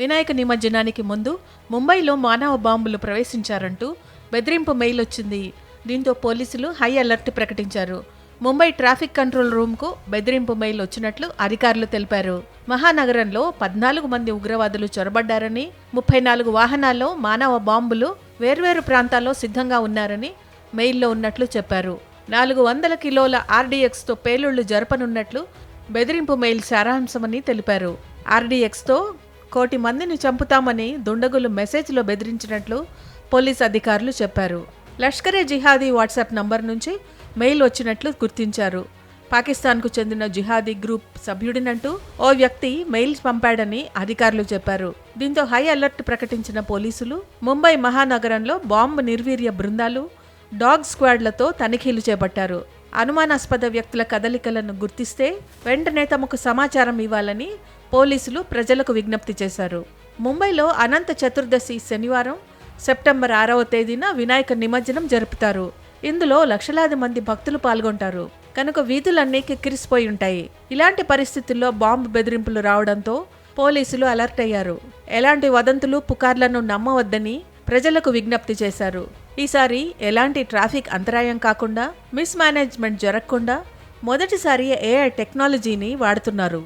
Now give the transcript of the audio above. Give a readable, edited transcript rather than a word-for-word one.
వినాయక నిమజ్జనానికి ముందు ముంబైలో మానవ బాంబులు ప్రవేశించారంటూ బెదిరింపు మెయిల్ వచ్చింది. దీంతో పోలీసులు హై అలర్ట్ ప్రకటించారు. ముంబై ట్రాఫిక్ కంట్రోల్ రూమ్కు బెదిరింపు మెయిల్ వచ్చినట్లు అధికారులు తెలిపారు. మహానగరంలో 14 మంది ఉగ్రవాదులు చొరబడ్డారని, 34 వాహనాల్లో మానవ బాంబులు వేర్వేరు ప్రాంతాల్లో సిద్ధంగా ఉన్నారని మెయిల్లో ఉన్నట్లు చెప్పారు. 400 కిలోల ఆర్డీఎక్స్తో పేలుళ్లు జరపనున్నట్లు బెదిరింపు మెయిల్ సారాంశమని తెలిపారు. ఆర్డీఎక్స్తో 1 కోటి మందిని చంపుతామని దుండగులు మెసేజ్లో బెదిరించినట్లు పోలీస్ అధికారులు చెప్పారు. లష్కరే జిహాదీ వాట్సాప్ నంబర్ నుంచి మెయిల్ వచ్చినట్లు గుర్తించారు. పాకిస్తాన్కు చెందిన జిహాదీ గ్రూప్ సభ్యుడినంటూ ఓ వ్యక్తి మెయిల్స్ పంపాడని అధికారులు చెప్పారు. దీంతో హై అలర్ట్ ప్రకటించిన పోలీసులు ముంబై మహానగరంలో బాంబు నిర్వీర్య బృందాలు, డాగ్ స్క్వాడ్లతో తనిఖీలు చేపట్టారు. అనుమానాస్పద వ్యక్తుల కదలికలను గుర్తిస్తే వెంటనే తమకు సమాచారం ఇవ్వాలని పోలీసులు ప్రజలకు విజ్ఞప్తి చేశారు. ముంబైలో అనంత చతుర్దశి శనివారం సెప్టెంబర్ 6వ తేదీన వినాయక నిమజ్జనం జరుపుతారు. ఇందులో లక్షలాది మంది భక్తులు పాల్గొంటారు కనుక వీధులన్నీ కిక్కిరిసిపోయి ఉంటాయి. ఇలాంటి పరిస్థితుల్లో బాంబు బెదిరింపులు రావడంతో పోలీసులు అలర్ట్ అయ్యారు. ఎలాంటి వదంతులు, పుకార్లను నమ్మవద్దని ప్రజలకు విజ్ఞప్తి చేశారు. ఈసారి ఎలాంటి ట్రాఫిక్ అంతరాయం కాకుండా, మిస్ మేనేజ్మెంట్ జరగకుండా మొదటిసారి ఏఐ టెక్నాలజీని వాడుతున్నారు.